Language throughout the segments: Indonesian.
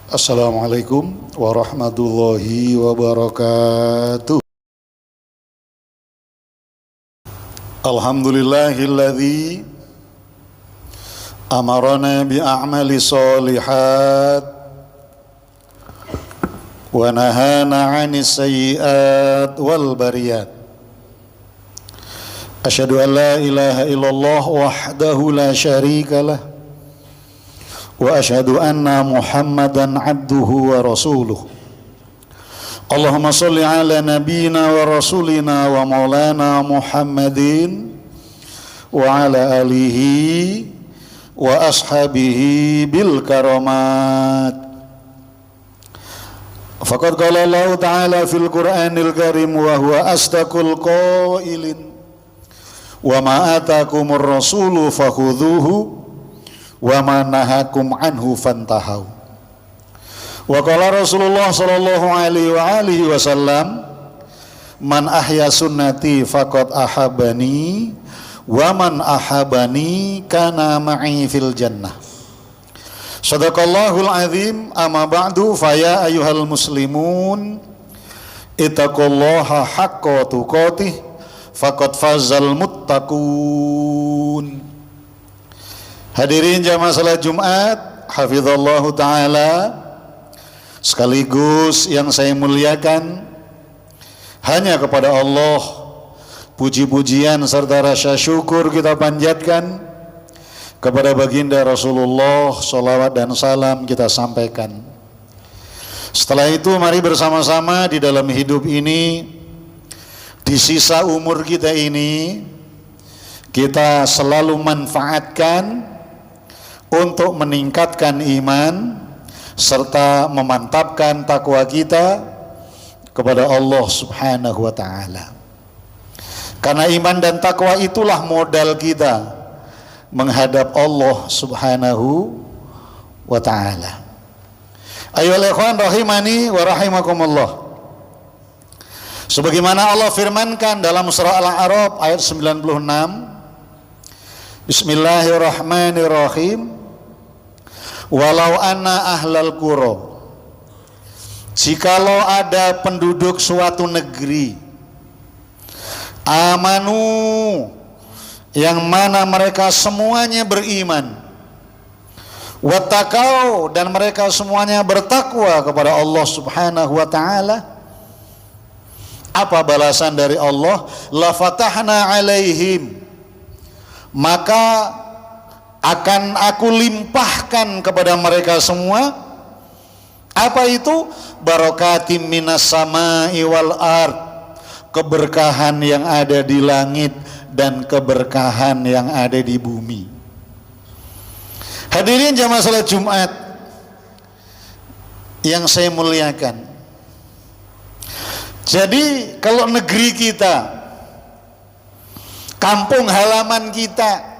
Assalamualaikum warahmatullahi wabarakatuh. Alhamdulillahilladzi amarana bi'a'mali sholihat wa nahana 'anis sayyi'at wal bariyat. Asyhadu an la ilaha illallah wahdahu la syarikalah wa asyhadu anna Muhammadan abduhu wa rasuluh. Allahumma sholli ala nabiyyina wa rasulina wa maulana Muhammadin wa ala alihi wa ashabihi bil karamat. Faqad qala Allah ta'ala fil Qur'anil Karim wa huwa asdaqul qailin wa ma atakumur rasulu fakhudhuhu wa ma nahakum anhu fantahau. Wa qala Rasulullah sallallahu alaihi wasallam, man ahya sunnati faqad ahabani wa man ahabani kana ma'i fil jannah. Shadaqallahul azim. Amma ba'du, fa ya ayyuhal muslimun ittaqullaha haqqa tuqatih faqad fazal muttaqun. Hadirin jamaah salat Jumat, hafizallahu ta'ala, sekaligus yang saya muliakan, hanya kepada Allah puji-pujian serta rasa syukur kita panjatkan, kepada baginda Rasulullah sholawat dan salam kita sampaikan. Setelah itu mari bersama-sama di dalam hidup ini, di sisa umur kita ini, kita selalu manfaatkan untuk meningkatkan iman serta memantapkan takwa kita kepada Allah Subhanahu wa ta'ala. Karena iman dan takwa itulah modal kita menghadap Allah Subhanahu wa ta'ala. Ayolah ikhwan rahimani wa rahimakumullah. Sebagaimana Allah firmankan dalam surah Al-A'raf ayat 96, Bismillahirrahmanirrahim. Walau anna ahlal qura, jikalau ada penduduk suatu negeri, amanu, yang mana mereka semuanya beriman, wattaqau, dan mereka semuanya bertakwa kepada Allah Subhanahu wa ta'ala, apa balasan dari Allah? La fatahna alaihim, maka akan aku limpahkan kepada mereka semua. Apa itu? Barakatim minas sama'i wal ard, keberkahan yang ada di langit dan keberkahan yang ada di bumi. Hadirin jamaah salat Jumat yang saya muliakan, jadi kalau negeri kita, kampung halaman kita,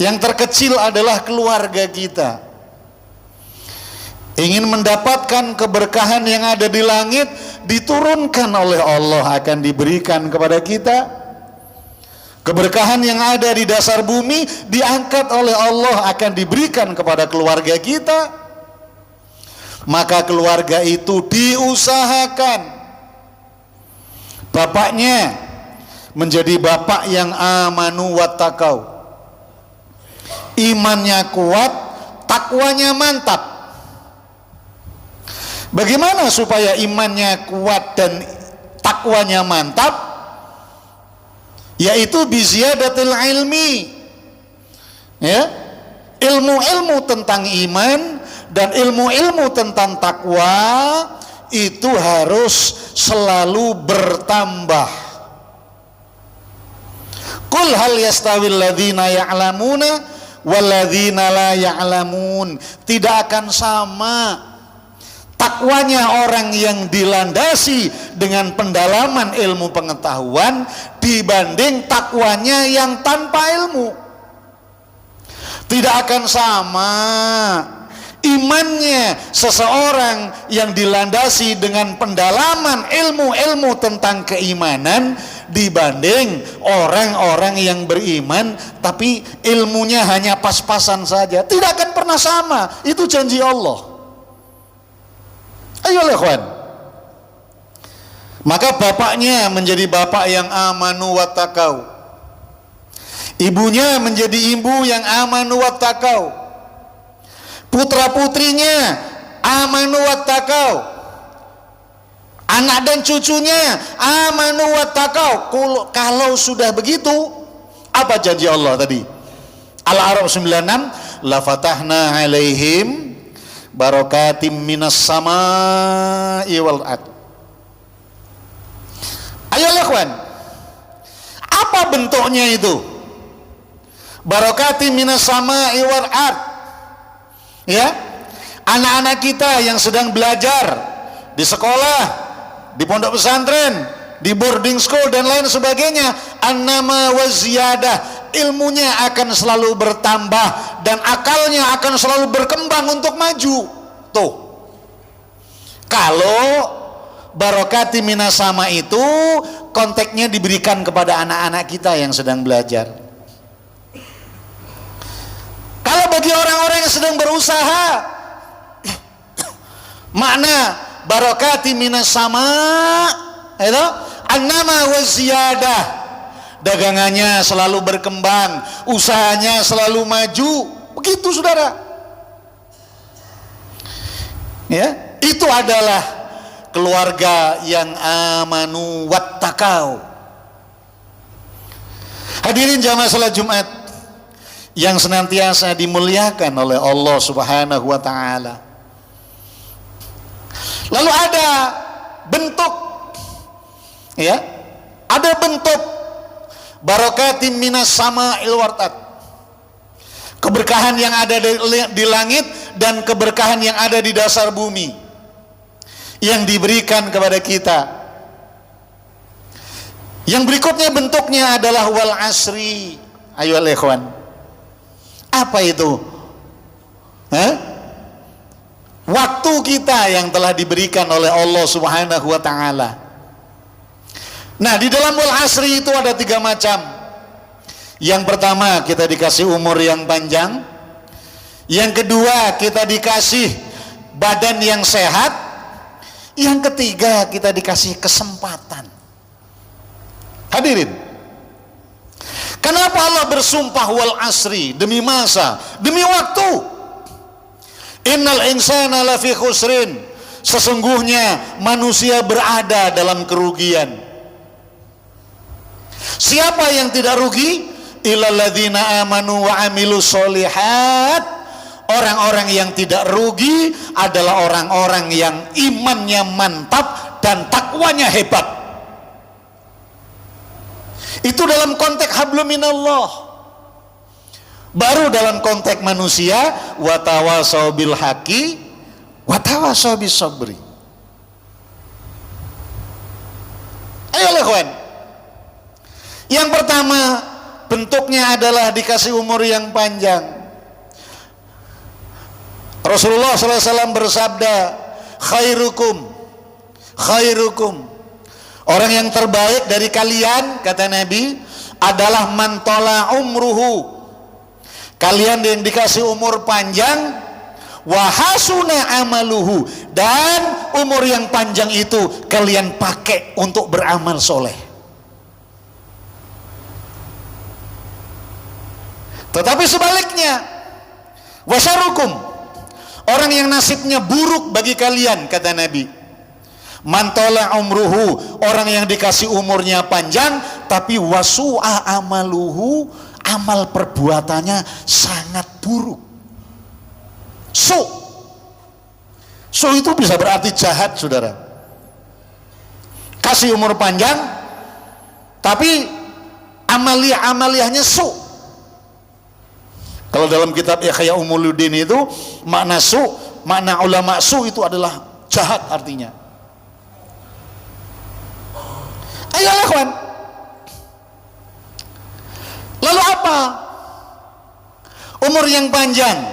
yang terkecil adalah keluarga kita, ingin mendapatkan keberkahan yang ada di langit, diturunkan oleh Allah, akan diberikan kepada kita. Keberkahan yang ada di dasar bumi diangkat oleh Allah, akan diberikan kepada keluarga kita. Maka keluarga itu diusahakan bapaknya menjadi bapak yang amanu wattaqau, imannya kuat, takwanya mantap. Bagaimana supaya imannya kuat dan takwanya mantap? Yaitu biziyadatil ilmi, ya, ilmu-ilmu tentang iman dan ilmu-ilmu tentang takwa itu harus selalu bertambah. Qul hal yastawil ladzina ya'lamuna walladzina la ya'lamun. Tidak akan sama takwanya orang yang dilandasi dengan pendalaman ilmu pengetahuan dibanding takwanya yang tanpa ilmu. Tidak akan sama imannya seseorang yang dilandasi dengan pendalaman ilmu-ilmu tentang keimanan dibanding orang-orang yang beriman tapi ilmunya hanya pas-pasan saja. Tidak akan pernah sama-sama, itu janji Allah. Ayo ikhwan. Maka bapaknya menjadi bapak yang amanu wattaqau, ibunya menjadi ibu yang amanu wattaqau, putra-putrinya amanu wattaqau, anak dan cucunya amanu wattaqau. Kalau sudah begitu, apa janji Allah tadi? Al-A'raf 96, la fatahna alaihim barakatim minas samai wal ard. Ayo ikhwan, apa bentuknya itu? Barakatim minas samai wal ard. Ya, anak-anak kita yang sedang belajar di sekolah, di pondok pesantren, di boarding school dan lain sebagainya, annama wa ziyadah, ilmunya akan selalu bertambah dan akalnya akan selalu berkembang untuk maju. Tuh, kalau barakati minas sama itu konteksnya diberikan kepada anak-anak kita yang sedang belajar. Kalau bagi orang-orang yang sedang berusaha, makna barakati minas sama itu annama wa ziyadah, dagangannya selalu berkembang, usahanya selalu maju. Begitu saudara. Ya, itu adalah keluarga yang amanu wattaqau. Hadirin jamaah salat Jumat yang senantiasa dimuliakan oleh Allah Subhanahu wa taala. Lalu ada bentuk, ya, ada bentuk barakatim minas sama'il wal ard, keberkahan yang ada di langit dan keberkahan yang ada di dasar bumi yang diberikan kepada kita. Yang berikutnya bentuknya adalah wal asri. Ayo ikhwan, apa itu? Waktu kita yang telah diberikan oleh Allah Subhanahu wa ta'ala. Nah, di dalam wal asri itu ada 3 macam. Yang pertama, kita dikasih umur yang panjang. Yang kedua, kita dikasih badan yang sehat. Yang ketiga, kita dikasih kesempatan. Hadirin, kenapa Allah bersumpah wal asri, demi masa, demi waktu? Innal insana lafi khusrin, sesungguhnya manusia berada dalam kerugian. Siapa yang tidak rugi? Illal ladzina amanu wa amilus solihat. Orang-orang yang tidak rugi adalah orang-orang yang imannya mantap dan takwanya hebat. Itu dalam konteks hablum minallah. Baru dalam konteks manusia, watawasau bil haqi watawasau bis sabri. Ayo ikhwan. Yang pertama, bentuknya adalah dikasih umur yang panjang. Rasulullah SAW bersabda, khairukum, orang yang terbaik dari kalian, kata Nabi, adalah man tola umruhu, kalian yang dikasih umur panjang, wa hasuna amaluhu, dan umur yang panjang itu kalian pakai untuk beramal soleh. Tetapi sebaliknya, wasyarukum, orang yang nasibnya buruk bagi kalian, kata Nabi, mantola umruhu, orang yang dikasih umurnya panjang tapi wasu'a amaluhu, amal perbuatannya sangat buruk. Su itu bisa berarti jahat, saudara. Kasih umur panjang tapi amaliyahnya su. Kalau dalam kitab Ihya Ulumuddin itu makna su, makna ulama su itu adalah jahat artinya. Ayolah kawan. Lalu apa? Umur yang panjang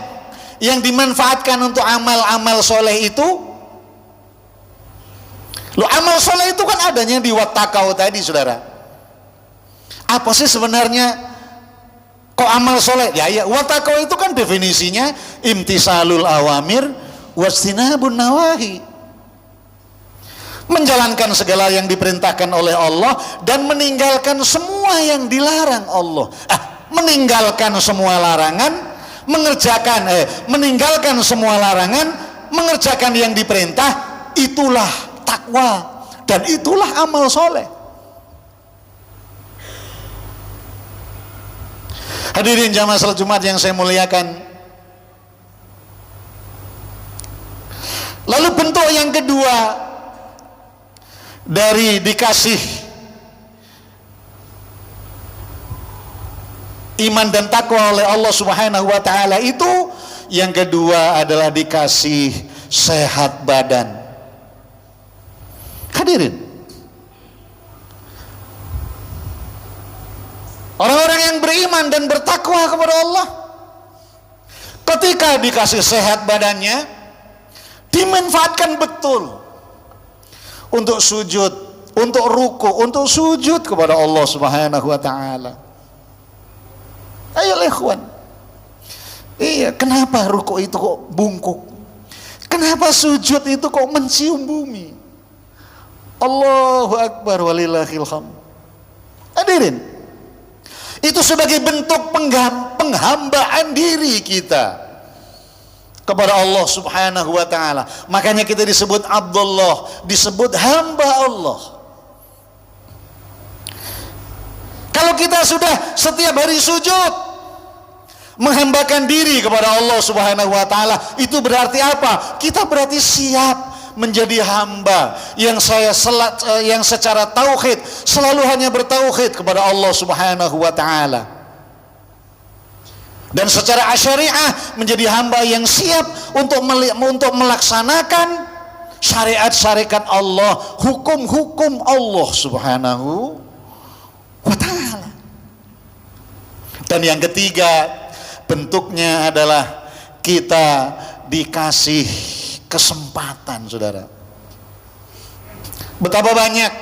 yang dimanfaatkan untuk amal-amal soleh itu. Loh, amal soleh itu kan adanya di wattaqau tadi, saudara. Apa sih sebenarnya Kok amal soleh? Ya, wa taqwa itu kan definisinya imtisalul awamir wastinabun nawahi. Menjalankan segala yang diperintahkan oleh Allah dan meninggalkan semua yang dilarang Allah. Meninggalkan semua larangan, meninggalkan semua larangan, mengerjakan yang diperintah, itulah takwa dan itulah amal soleh. Hadirin jamaah salat Jumat yang saya muliakan. Lalu bentuk yang kedua dari dikasih iman dan takwa oleh Allah Subhanahu wa taala itu, yang kedua adalah dikasih sehat badan. Hadirin, orang-orang yang beriman dan bertakwa kepada Allah, ketika dikasih sehat badannya, dimanfaatkan betul untuk sujud, untuk ruku, untuk sujud kepada Allah Subhanahu wa taala. Ayo ikhwan. Iya, kenapa ruku itu kok bungkuk? Kenapa sujud itu kok mencium bumi? Allahu Akbar walillahil hamd. Hadirin, itu sebagai bentuk penghambaan diri kita kepada Allah Subhanahu wa taala. Makanya kita disebut Abdullah, disebut hamba Allah. Kalau kita sudah setiap hari sujud menghambakan diri kepada Allah Subhanahu wa taala, itu berarti apa? Kita berarti siap menjadi hamba yang secara tauhid selalu hanya bertauhid kepada Allah Subhanahu wa taala. Dan secara syariah menjadi hamba yang siap untuk melaksanakan syariat-syariat Allah, hukum-hukum Allah Subhanahu wa taala. Dan yang ketiga, bentuknya adalah kita dikasih kesempatan, saudara. Betapa banyak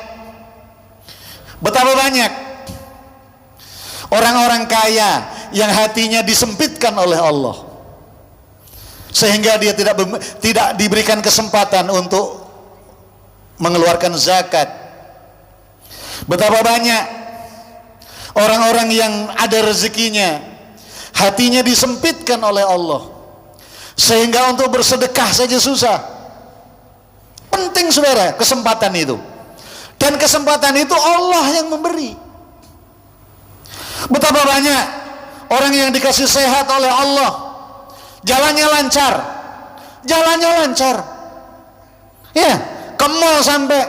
orang-orang kaya yang hatinya disempitkan oleh Allah, sehingga dia tidak diberikan kesempatan untuk mengeluarkan zakat. Betapa banyak orang-orang yang ada rezekinya, hatinya disempitkan oleh Allah, sehingga untuk bersedekah saja susah. Penting saudara kesempatan itu, dan kesempatan itu Allah yang memberi. Betapa banyak orang yang dikasih sehat oleh Allah, jalannya lancar, ya, ke mall sampai,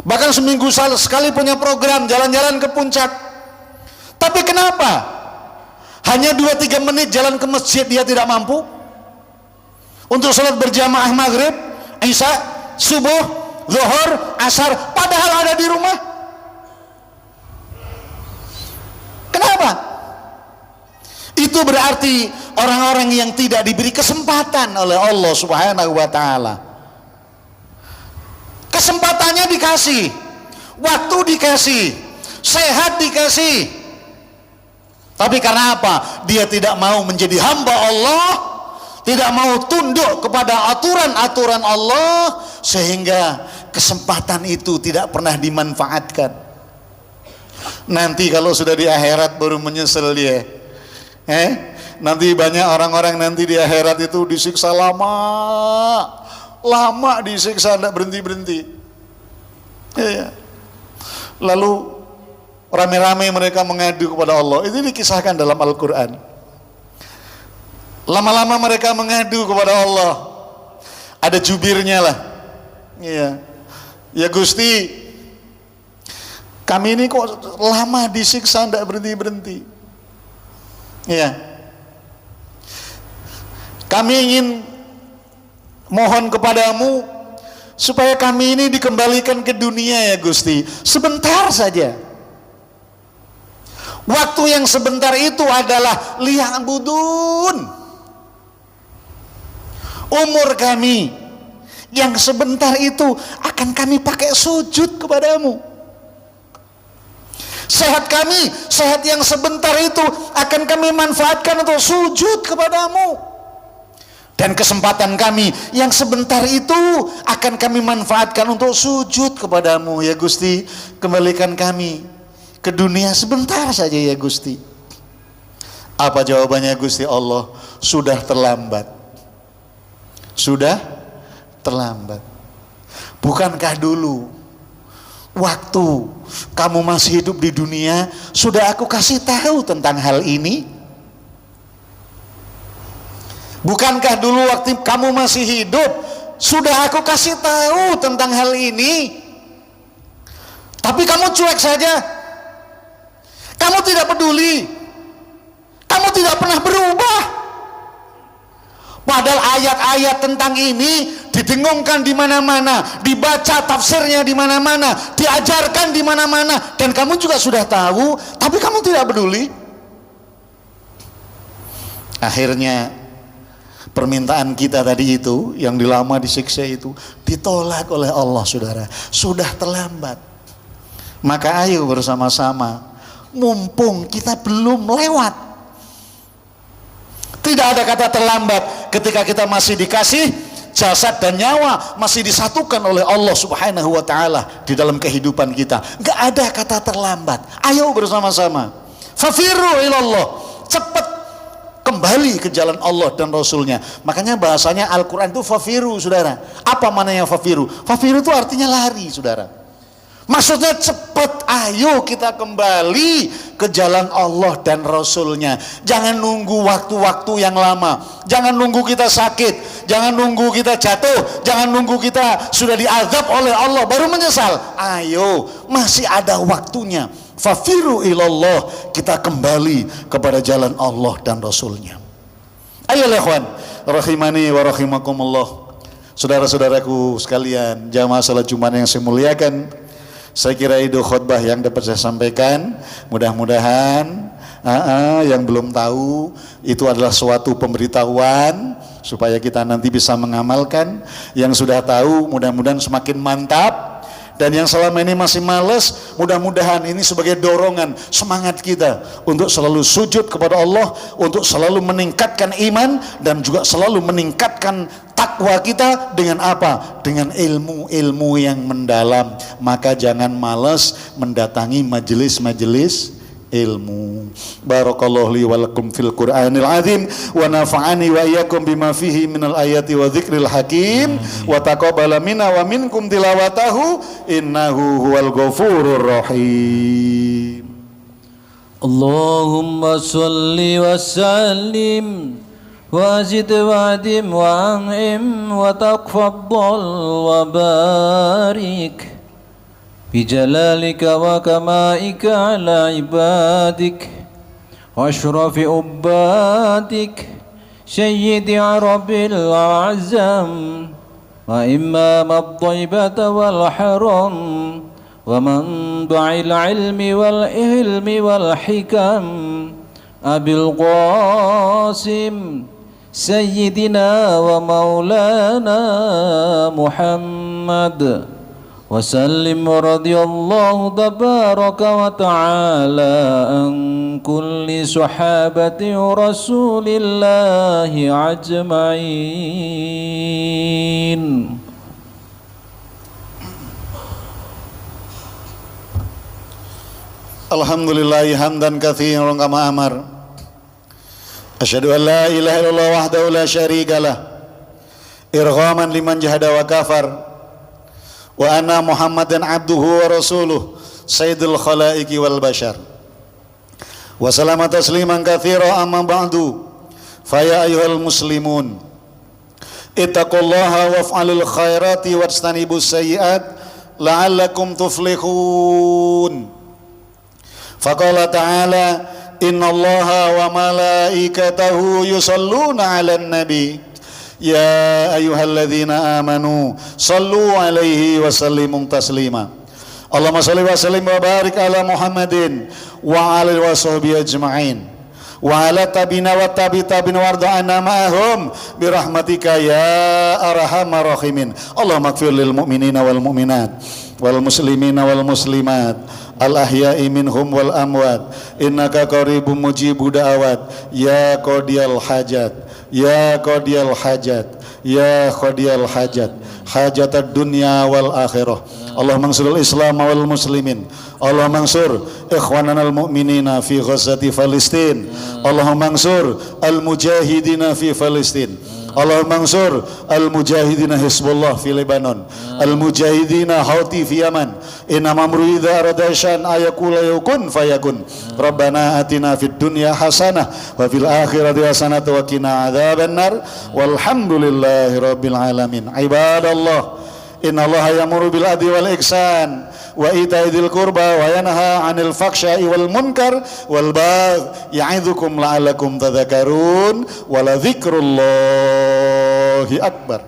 bahkan seminggu sekali punya program jalan-jalan ke puncak. Tapi kenapa hanya 2-3 menit jalan ke masjid dia tidak mampu untuk sholat berjamaah maghrib, isya, subuh, zuhur, asar, padahal ada di rumah? Kenapa? Itu berarti orang-orang yang tidak diberi kesempatan oleh Allah Subhanahu wa taala. Kesempatannya dikasih, waktu dikasih, sehat dikasih, tapi karena apa? Dia tidak mau menjadi hamba Allah, tidak mau tunduk kepada aturan-aturan Allah, sehingga kesempatan itu tidak pernah dimanfaatkan. Nanti kalau sudah di akhirat baru menyesal dia. Nanti banyak orang-orang nanti di akhirat itu disiksa lama disiksa, tidak berhenti-berhenti. Lalu rame-rame mereka mengadu kepada Allah. Itu dikisahkan dalam Al-Quran. Lama-lama mereka mengadu kepada Allah. Ada jubirnya lah. Ya Gusti, kami ini kok lama disiksa tidak berhenti-berhenti. Kami ingin mohon kepadamu supaya kami ini dikembalikan ke dunia ya Gusti, sebentar saja. Waktu yang sebentar itu adalah liya'budun. Umur kami yang sebentar itu akan kami pakai sujud kepadamu. Sehat kami, sehat yang sebentar itu akan kami manfaatkan untuk sujud kepadamu. Dan kesempatan kami yang sebentar itu akan kami manfaatkan untuk sujud kepadamu. Ya Gusti, kembalikan kami ke dunia sebentar saja ya Gusti. Apa jawabannya Gusti Allah? Sudah terlambat. Sudah terlambat. Bukankah dulu waktu kamu masih hidup di dunia sudah aku kasih tahu tentang hal ini? Bukankah dulu waktu kamu masih hidup sudah aku kasih tahu tentang hal ini? Tapi kamu cuek saja. Kamu tidak peduli. Kamu tidak pernah berubah. Padahal ayat-ayat tentang ini didengungkan di mana-mana, dibaca tafsirnya di mana-mana, diajarkan di mana-mana, dan kamu juga sudah tahu, tapi kamu tidak peduli. Akhirnya permintaan kita tadi itu, yang lama disiksa itu, ditolak oleh Allah, saudara. Sudah terlambat. Maka ayo bersama-sama, mumpung kita belum lewat. Tidak ada kata terlambat ketika kita masih dikasih jasad dan nyawa, masih disatukan oleh Allah Subhanahu wa ta'ala di dalam kehidupan kita. Gak ada kata terlambat. Ayo bersama-sama, fafiru ilallah, cepat kembali ke jalan Allah dan Rasulnya. Makanya bahasanya Al-Quran itu fafiru, saudara. Apa maknanya fafiru? Fafiru itu artinya lari, saudara. Maksudnya cepat, ayo kita kembali ke jalan Allah dan Rasulnya. Jangan nunggu waktu-waktu yang lama. Jangan nunggu kita sakit. Jangan nunggu kita jatuh. Jangan nunggu kita sudah diazab oleh Allah baru menyesal. Ayo, masih ada waktunya. Fafiru ilallah, kita kembali kepada jalan Allah dan Rasulnya. Ayo ikhwan, rahimani wa rahimakumullah. Saudara-saudaraku sekalian, jamaah salat Jumat yang saya muliakan, saya kira itu khutbah yang dapat saya sampaikan. Mudah-mudahan yang belum tahu itu adalah suatu pemberitahuan supaya kita nanti bisa mengamalkan. Yang sudah tahu mudah-mudahan semakin mantap. Dan yang selama ini masih malas, mudah-mudahan ini sebagai dorongan semangat kita untuk selalu sujud kepada Allah, untuk selalu meningkatkan iman dan juga selalu meningkatkan takwa kita dengan apa? Dengan ilmu-ilmu yang mendalam. Maka jangan malas mendatangi majelis-majelis ilmu. Barakallahu li wa lakum fil Qur'anil azim wa nafa'ani wa iyyakum bima fihi minal ayati wa dzikril hakim wa taqabbala minna wa minkum tilawatahu innahu huwal ghafurur rahim. Allahumma salli wa sallim wa zid wa adim wa an'im wa taqabbal wa barik بجلالك وكمائك على عبادك واشرف عبادك سيد عرب الأعزم وإمام الطيبة والحرم ومنبع العلم والعلم والحكم أبي القاسم سيدنا ومولانا محمد وسلم رضي الله تبارك وتعالى عن كل صحابة رسول الله أجمعين. Alhamdulillah hamdan katsiran kama amar. Asyhadu an la ilaha illallah wahdahu la syarika lah. Irghaman liman jahada wa kafar. Wa anna Muhammadan abduhu wa rasuluh sayyidul khalaiqi wal bashar. Wa salama tasliman katsira amma ba'du. Fa ya ayyuhal muslimun ittaqullaha waf'alul khairati wajtanibus sayyi'at la'allakum tuflihun. Faqala ta'ala innallaha wa malaikatahu yusalluna 'alan nabi ya ayyuhalladzina amanu sallu alaihi wa sallimu taslima. Allahumma salli wa sallim wa barik ala Muhammadin wa alihi wa sahbihi ajma'in wa ala tabina wa tabi'in warda'ana ma'ahum birahmatika ya arhamar rahimin. Allahumma ighfir lil mu'minina wal mu'minat wal muslimina wal muslimat al-ahya'i minhum wal amwat innaka qaribun mujibud da'awat ya qadiyal hajat ya qadiyal hajat ya qadiyal hajat hajatad dunya wal akhirah. Allah mansurul Islam wal muslimin. Allah mansur ikhwanana al mu'minina fi ghazati Palestin. Allah mansur al mujahidina fi Palestin. Allah mansur al mujahidina Hizbullah fi Lebanon, al mujahidina Houthi fi Yaman. Inna mamru idza arada syan ayakula yakun fayakun. Rabbana atina fid dunya hasanah wa fil akhirati hasanah wa qina adzabannar. Walhamdulillahi rabbil alamin. Ibadallah, innallaha ya'muru bil adli wal ihsan wa ita'i dzil qurba wa yanha 'anil fakhsya'i wal munkar wal baghi ya'idzukum la'allakum tadhakkarun wa la dzikrullahi akbar.